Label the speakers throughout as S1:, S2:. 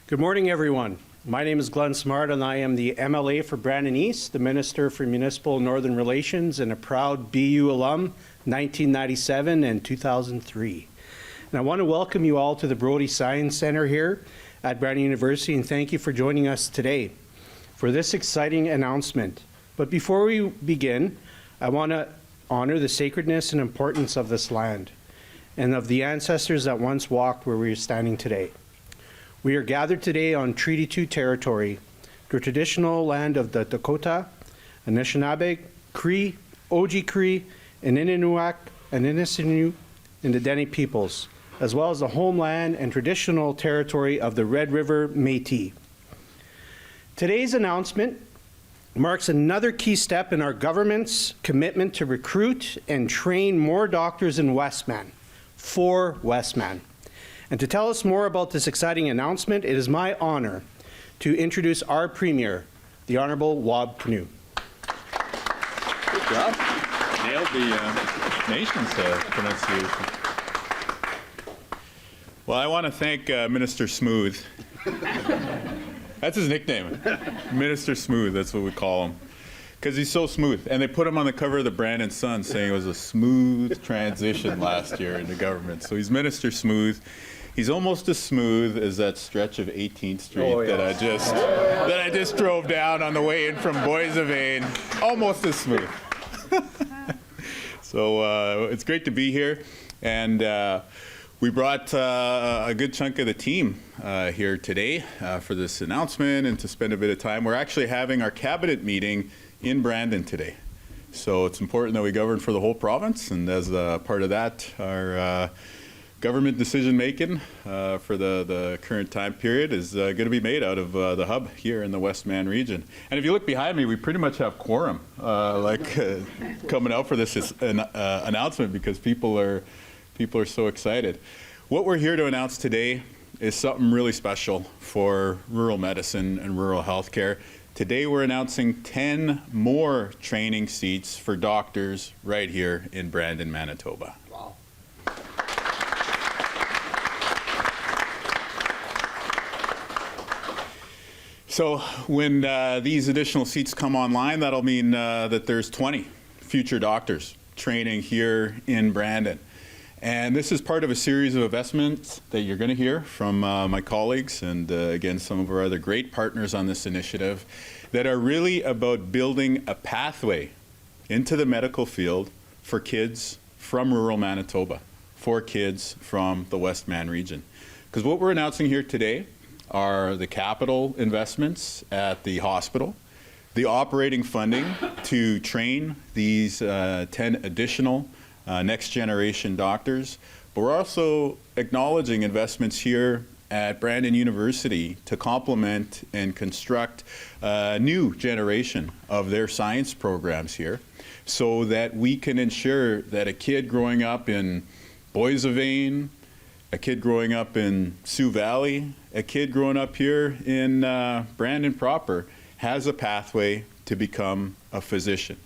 S1: Good morning, everyone. My name is Glenn Samard, and I am the MLA for Brandon East, the Minister for Municipal Northern Relations, and a proud BU alum, 1997 and 2003. And I want to welcome you all to the Brody Science Center here at Brandon University, and thank you for joining us today for this exciting announcement. But before we begin, I want to honor the sacredness and importance of this land and of the ancestors that once walked where we are standing today. We are gathered today on Treaty 2 territory, the traditional land of the Dakota, Anishinaabe, Cree, Oji-Cree, and Inuit and Inisinu and the Dene peoples, as well as the homeland and traditional territory of the Red River Métis. Today's announcement marks another key step in our government's commitment to recruit and train more doctors in Westman, for Westman. And to tell us more about this exciting announcement, it is my honor to introduce our Premier, the Honourable Wab Kinew.
S2: Good job. Nailed the nation's pronunciation. Well, I want to thank Minister Smooth. That's his nickname, Minister Smooth, that's what we call him. Because he's so smooth. And they put him on the cover of the Brandon Sun saying it was a smooth transition last year in the government. So he's Minister Smooth. He's almost as smooth as that stretch of 18th Street that I just drove down on the way in from Boissevain. Almost as smooth. So it's great to be here. And we brought a good chunk of the team here today for this announcement and to spend a bit of time. We're actually having our cabinet meeting in Brandon today. So it's important that we govern for the whole province, and as a part of that, our government decision making for the current time period is going to be made out of the hub here in the Westman region. And if you look behind me, we pretty much have quorum coming out for this announcement because people are so excited. What we're here to announce today is something really special for rural medicine and rural healthcare. Today we're announcing 10 more training seats for doctors right here in Brandon, Manitoba.
S1: Wow.
S2: So when these additional seats come online, that'll mean that there's 20 future doctors training here in Brandon. And this is part of a series of investments that you're going to hear from my colleagues and again some of our other great partners on this initiative that are really about building a pathway into the medical field for kids from rural Manitoba, for kids from the Westman region. Because what we're announcing here today are the capital investments at the hospital, the operating funding to train these 10 additional next generation doctors, but we're also acknowledging investments here at Brandon University to complement and construct a new generation of their science programs here so that we can ensure that a kid growing up in Boissevain, a kid growing up in Sioux Valley, a kid growing up here in Brandon proper has a pathway to become a physician.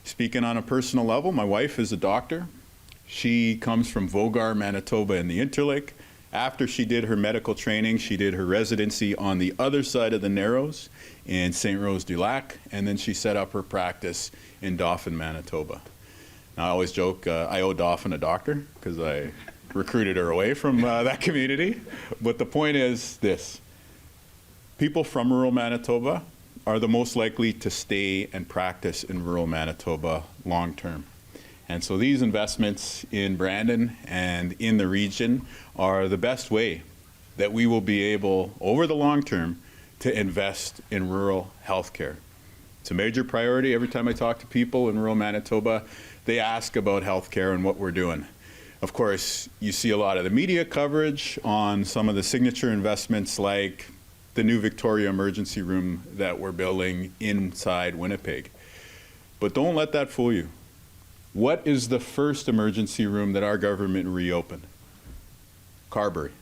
S2: Speaking on a personal level, my wife is a doctor. She comes from Vogar, Manitoba in the Interlake. After she did her medical training, she did her residency on the other side of the Narrows in St. Rose-du-Lac, and then she set up her practice in Dauphin, Manitoba. Now, I always joke I owe Dauphin a doctor because I recruited her away from that community. But the point is this: people from rural Manitoba are the most likely to stay and practice in rural Manitoba long term. And so these investments in Brandon and in the region are the best way that we will be able, over the long term, to invest in rural healthcare. It's a major priority. Every time I talk to people in rural Manitoba, they ask about healthcare and what we're doing. Of course, you see a lot of the media coverage on some of the signature investments like the new Victoria emergency room that we're building inside Winnipeg. But don't let that fool you. What is the first emergency room that our government reopened? Carberry.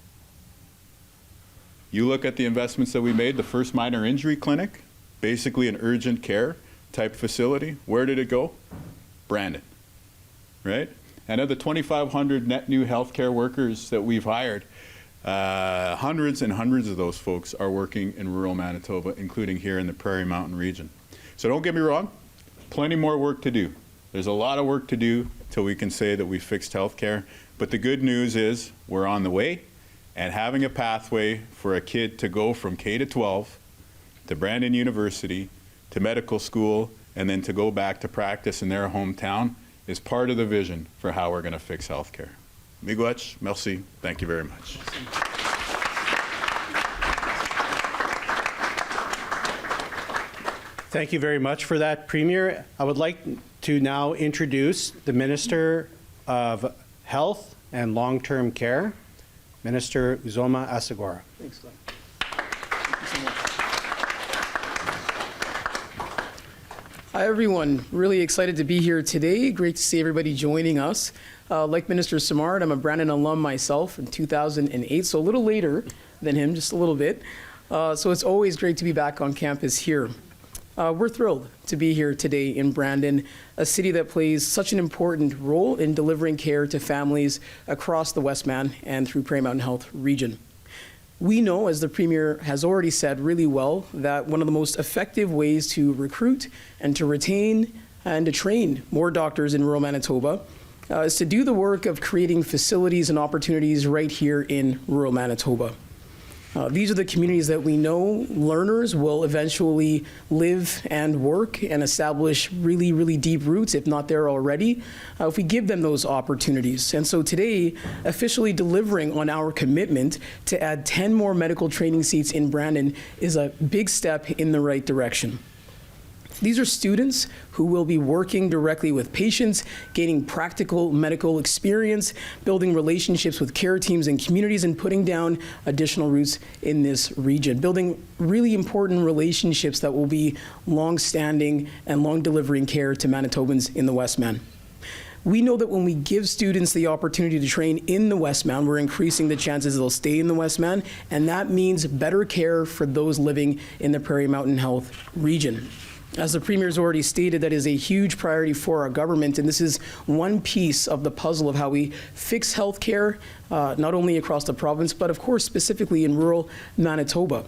S2: You look at the investments that we made, the first minor injury clinic, basically an urgent care type facility. Where did it go? Brandon, right? And of the 2,500 net new healthcare workers that we've hired, Hundreds and hundreds of those folks are working in rural Manitoba, including here in the Prairie Mountain region. So don't get me wrong, plenty more work to do. There's a lot of work to do till we can say that we fixed healthcare. But the good news is we're on the way, and having a pathway for a kid to go from K to 12 to Brandon University to medical school and then to go back to practice in their hometown is part of the vision for how we're going to fix healthcare. Miigwech, merci, thank you very much.
S1: Thank you very much for that, Premier. I would like to now introduce the Minister of Health and Long-Term Care, Minister Uzoma Asagora.
S3: Thanks, Glenn. Hi, everyone. Really excited to be here today. Great to see everybody joining us. Like Minister Samard, I'm a Brandon alum myself in 2008, so a little later than him, just a little bit. So it's always great to be back on campus here. We're thrilled to be here today in Brandon, a city that plays such an important role in delivering care to families across the Westman and through Prairie Mountain Health region. We know, as the Premier has already said really well, that one of the most effective ways to recruit and to retain and to train more doctors in rural Manitoba is to do the work of creating facilities and opportunities right here in rural Manitoba. These are the communities that we know learners will eventually live and work and establish really, really deep roots, if not there already, if we give them those opportunities. And so today, officially delivering on our commitment to add 10 more medical training seats in Brandon is a big step in the right direction. These are students who will be working directly with patients, gaining practical medical experience, building relationships with care teams and communities, and putting down additional roots in this region, building really important relationships that will be long-standing and long-delivering care to Manitobans in the Westman. We know that when we give students the opportunity to train in the Westman, we're increasing the chances they'll stay in the Westman, and that means better care for those living in the Prairie Mountain Health region. As the Premier's already stated, that is a huge priority for our government, and this is one piece of the puzzle of how we fix healthcare, not only across the province, but of course specifically in rural Manitoba.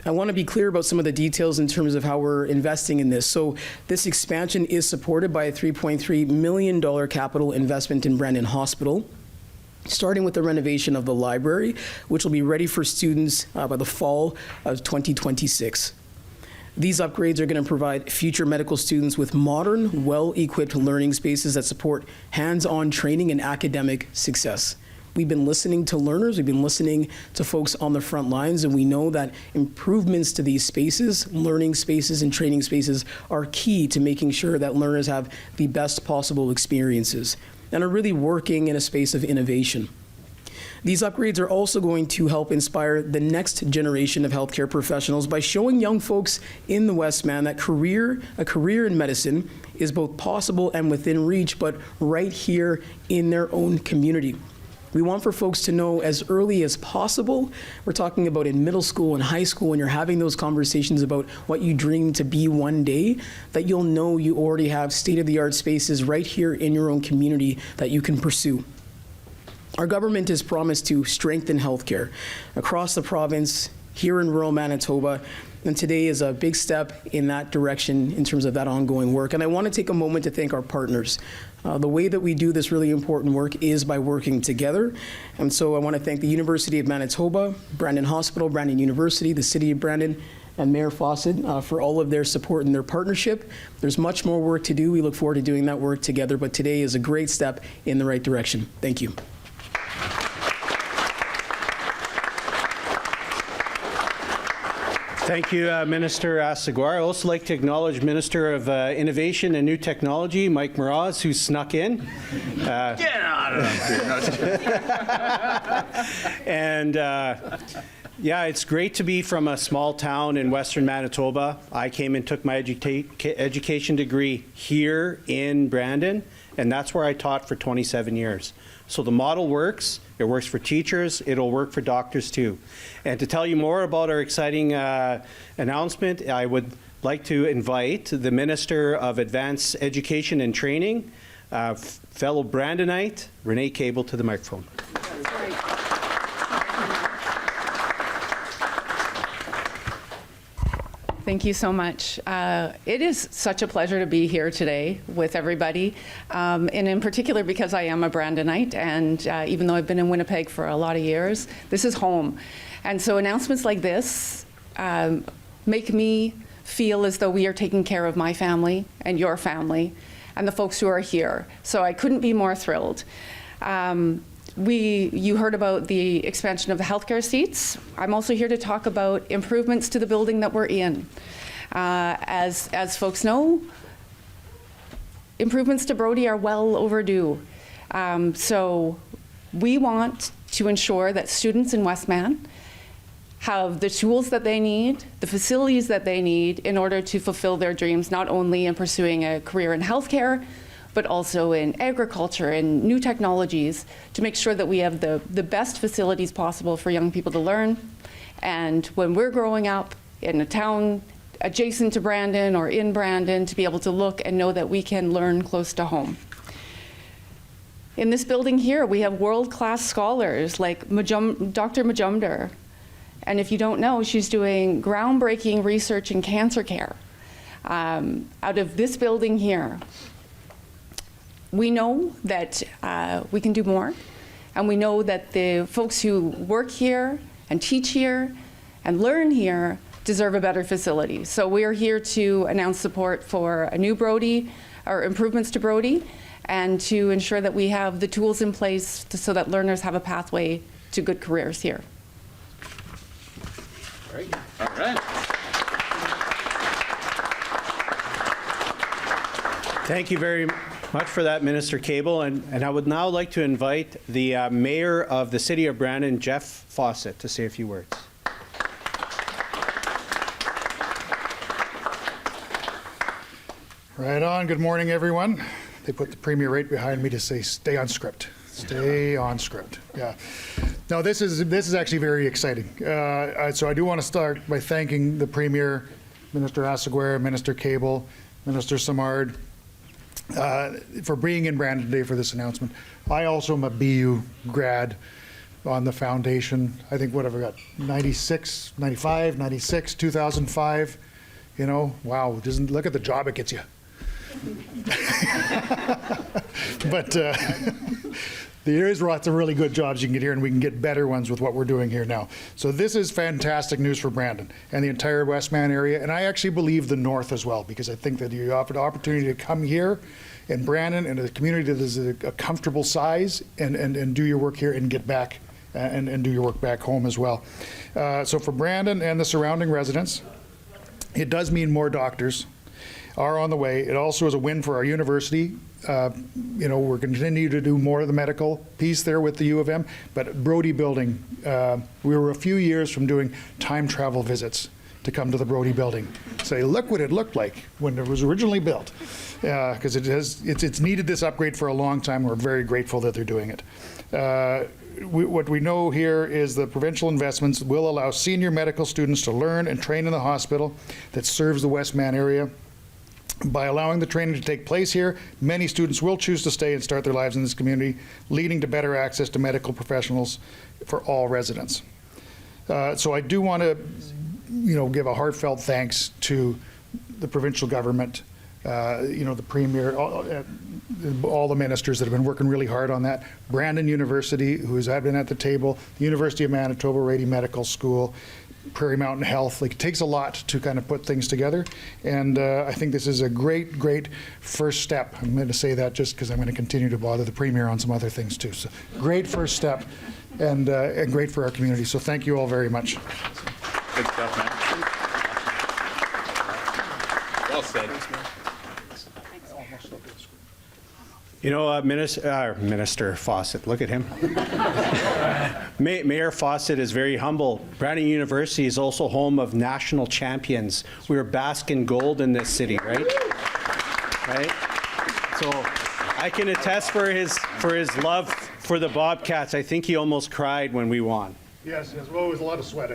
S3: I want to be clear about some of the details in terms of how we're investing in this. So this expansion is supported by a $3.3 million capital investment in Brandon Hospital, starting with the renovation of the library, which will be ready for students by the fall of 2026. These upgrades are going to provide future medical students with modern, well-equipped learning spaces that support hands-on training and academic success. We've been listening to learners, we've been listening to folks on the front lines, and we know that improvements to these spaces, learning spaces and training spaces, are key to making sure that learners have the best possible experiences and are really working in a space of innovation. These upgrades are also going to help inspire the next generation of healthcare professionals by showing young folks in the Westman that a career in medicine is both possible and within reach, but right here in their own community. We want for folks to know as early as possible, we're talking about in middle school and high school when you're having those conversations about what you dream to be one day, that you'll know you already have state-of-the-art spaces right here in your own community that you can pursue. Our government has promised to strengthen healthcare across the province, here in rural Manitoba, and today is a big step in that direction in terms of that ongoing work. And I want to take a moment to thank our partners. The way that we do this really important work is by working together. And so I want to thank the University of Manitoba, Brandon Hospital, Brandon University, the City of Brandon, and Mayor Faucet for all of their support and their partnership. There's much more work to do. We look forward to doing that work together, but today is a great step in the right direction. Thank you.
S1: Thank you, Minister Asagora. I'd also like to acknowledge Minister of Innovation and New Technology, Mike Mraz, who snuck in.
S4: Get out of here.
S1: And yeah, it's great to be from a small town in western Manitoba. I came and took my education degree here in Brandon, and that's where I taught for 27 years. So the model works. It works for teachers. It'll work for doctors too. And to tell you more about our exciting announcement, I would like to invite the Minister of Advanced Education and Training, fellow Brandonite, Renee Cable, to the microphone.
S5: Thank you so much. It is such a pleasure to be here today with everybody, and in particular because I am a Brandonite, and even though I've been in Winnipeg for a lot of years, this is home. And so announcements like this make me feel as though we are taking care of my family and your family and the folks who are here. So I couldn't be more thrilled. You heard about the expansion of the healthcare seats. I'm also here to talk about improvements to the building that we're in. As folks know, improvements to Brody are well overdue. So we want to ensure that students in Westman have the tools that they need, the facilities that they need in order to fulfill their dreams, not only in pursuing a career in healthcare, but also in agriculture and new technologies, to make sure that we have the best facilities possible for young people to learn. And when we're growing up in a town adjacent to Brandon or in Brandon, to be able to look and know that we can learn close to home. In this building here, we have world-class scholars like Dr. Majumdar. And if you don't know, she's doing groundbreaking research in cancer care out of this building here. We know that we can do more, and we know that the folks who work here and teach here and learn here deserve a better facility. So we are here to announce support for a new Brody, or improvements to Brody, and to ensure that we have the tools in place so that learners have a pathway to good careers here.
S4: Great. All right.
S1: Thank you very much for that, Minister Cable. And I would now like to invite the Mayor of the City of Brandon, Jeff Faucet, to say a few words.
S6: Right on. Good morning, everyone. They put the Premier right behind me to say, stay on script. Stay on script. Yeah. No, this is actually very exciting. So I do want to start by thanking the Premier, Minister Asseguer, Minister Cable, Minister Samard, for being in Brandon today for this announcement. I also am a BU grad on the foundation. I think, what have I got? 96, 95, 96, 2005. You know, wow, look at the job it gets you. But there is lots of really good jobs you can get here, and we can get better ones with what we're doing here now. So this is fantastic news for Brandon and the entire Westman area, and I actually believe the North as well, because I think that you offer the opportunity to come here in Brandon in a community that is a comfortable size and do your work here and get back and do your work back home as well. So for Brandon and the surrounding residents, it does mean more doctors are on the way. It also is a win for our university. You know, we're continuing to do more of the medical piece there with the U of M, but Brody building, we were a few years from doing time travel visits to come to the Brody building. Say, look what it looked like when it was originally built, because it's needed this upgrade for a long time. We're very grateful that they're doing it. What we know here is the provincial investments will allow senior medical students to learn and train in the hospital that serves the Westman area. By allowing the training to take place here, many students will choose to stay and start their lives in this community, leading to better access to medical professionals for all residents. So I do want to, give a heartfelt thanks to the provincial government, the Premier, all the ministers that have been working really hard on that. Brandon University, who has been at the table, the University of Manitoba Rady Medical School, Prairie Mountain Health. Like, it takes a lot to kind of put things together, and I think this is a great first step. I'm going to say that just because I'm going to continue to bother the Premier on some other things too. So great first step, and great for our community. So thank you all very much.
S2: Good stuff, man. Well said.
S1: You know, Minister Faucet, look at him. Mayor Faucet is very humble. Brandon University is also home of national champions. We were bask in gold in this city, right? Right? So I can attest for his love for the Bobcats. I think he almost cried when we won.
S6: Yes. Well, it was a lot of sweat.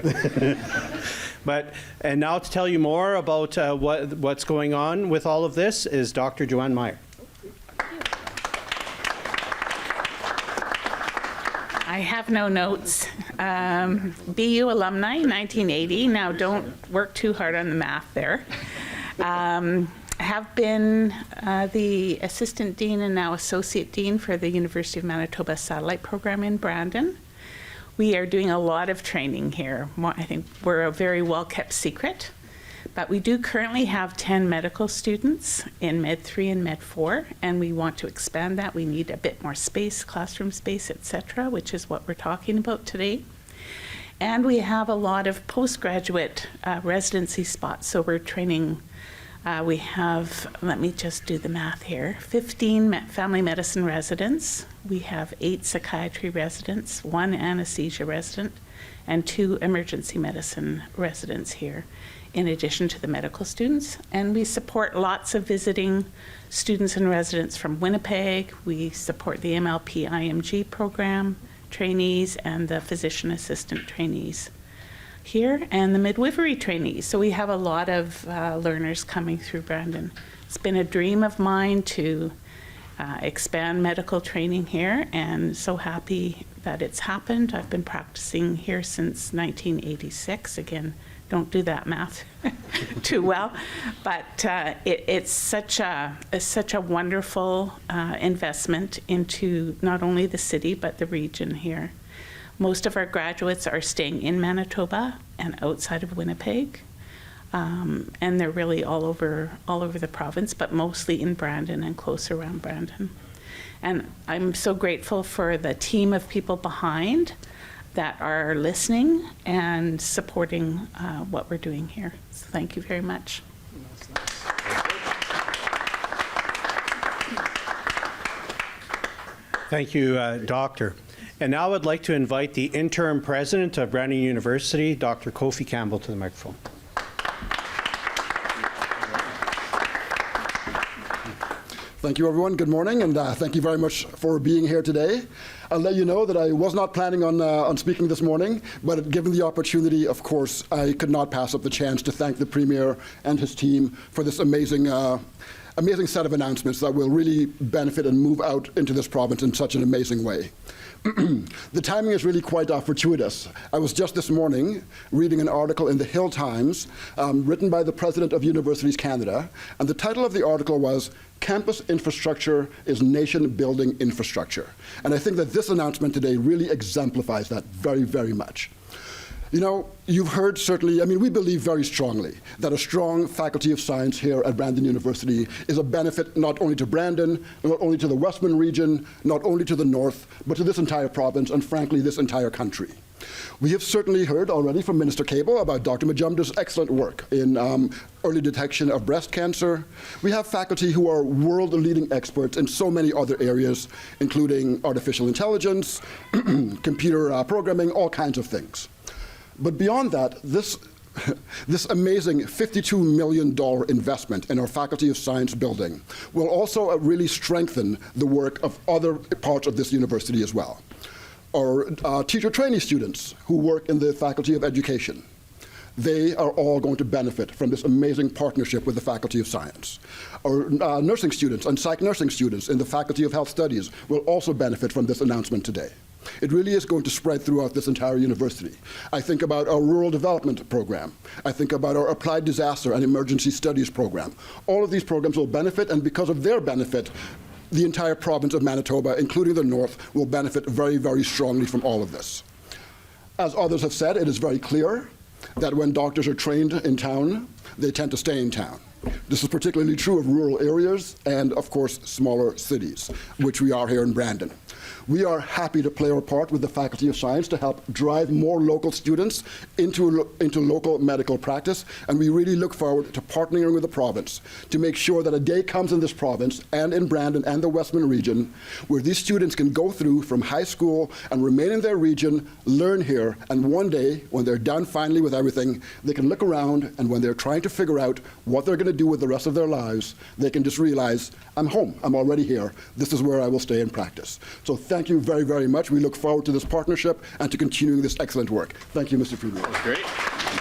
S1: And now to tell you more about what's going on with all of this is Dr. Joan Meyer.
S7: I have no notes. BU alumni, 1980. Now, don't work too hard on the math there. Have been the assistant dean and now associate dean for the University of Manitoba Satellite Program in Brandon. We are doing a lot of training here. I think we're a very well-kept secret. But we do currently have 10 medical students in Med 3 and Med 4, and we want to expand that. We need a bit more space, classroom space, etc., which is what we're talking about today. And we have a lot of postgraduate residency spots, so we're training. We have, let me just do the math here, 15 family medicine residents. We have 8 psychiatry residents, 1 anesthesia resident, and 2 emergency medicine residents here, in addition to the medical students. And we support lots of visiting students and residents from Winnipeg. We support the MLP IMG program trainees and the physician assistant trainees here, and the midwifery trainees. So we have a lot of learners coming through Brandon. It's been a dream of mine to expand medical training here, and so happy that it's happened. I've been practicing here since 1986. Again, don't do that math too well, but it's such a wonderful investment into not only the city but the region here. Most of our graduates are staying in Manitoba and outside of Winnipeg, and they're really all over the province, but mostly in Brandon and close around Brandon. And I'm so grateful for the team of people behind that are listening and supporting what we're doing here. So thank you very much.
S1: Thank you, Doctor. And now I'd like to invite the interim president of Brandon University, Dr. Kofi Campbell, to the microphone.
S8: Thank you, everyone. Good morning, and thank you very much for being here today. I'll let you know that I was not planning on speaking this morning, but given the opportunity, of course, I could not pass up the chance to thank the Premier and his team for this amazing set of announcements that will really benefit and move out into this province in such an amazing way. The timing is really quite fortuitous. I was just this morning reading an article in the Hill Times written by the President of Universities Canada, and the title of the article was "Campus Infrastructure is Nation-Building Infrastructure." And I think that this announcement today really exemplifies that very, very much. You know, you've heard certainly, I mean, we believe very strongly that a strong Faculty of Science here at Brandon University is a benefit not only to Brandon, not only to the Westman region, not only to the North, but to this entire province and, frankly, this entire country. We have certainly heard already from Minister Cable about Dr. Majumdar's excellent work in early detection of breast cancer. We have faculty who are world-leading experts in so many other areas, including artificial intelligence, computer programming, all kinds of things. But beyond that, this amazing $52 million investment in our Faculty of Science building will also really strengthen the work of other parts of this university as well. Our teacher trainee students who work in the Faculty of Education, they are all going to benefit from this amazing partnership with the Faculty of Science. Our nursing students and psych nursing students in the Faculty of Health Studies will also benefit from this announcement today. It really is going to spread throughout this entire university. I think about our rural development program. I think about our applied disaster and emergency studies program. All of these programs will benefit, and because of their benefit, the entire province of Manitoba, including the North, will benefit very, very strongly from all of this. As others have said, it is very clear that when doctors are trained in town, they tend to stay in town. This is particularly true of rural areas and, of course, smaller cities, which we are here in Brandon. We are happy to play our part with the Faculty of Science to help drive more local students into local medical practice, and we really look forward to partnering with the province to make sure that a day comes in this province and in Brandon and the Westman region where these students can go through from high school and remain in their region, learn here, and one day, when they're done finally with everything, they can look around, and when they're trying to figure out what they're going to do with the rest of their lives, they can just realize, I'm home, I'm already here, this is where I will stay and practice. So thank you very, very much. We look forward to this partnership and to continuing this excellent work. Thank you, Mr. Premier.
S2: Great.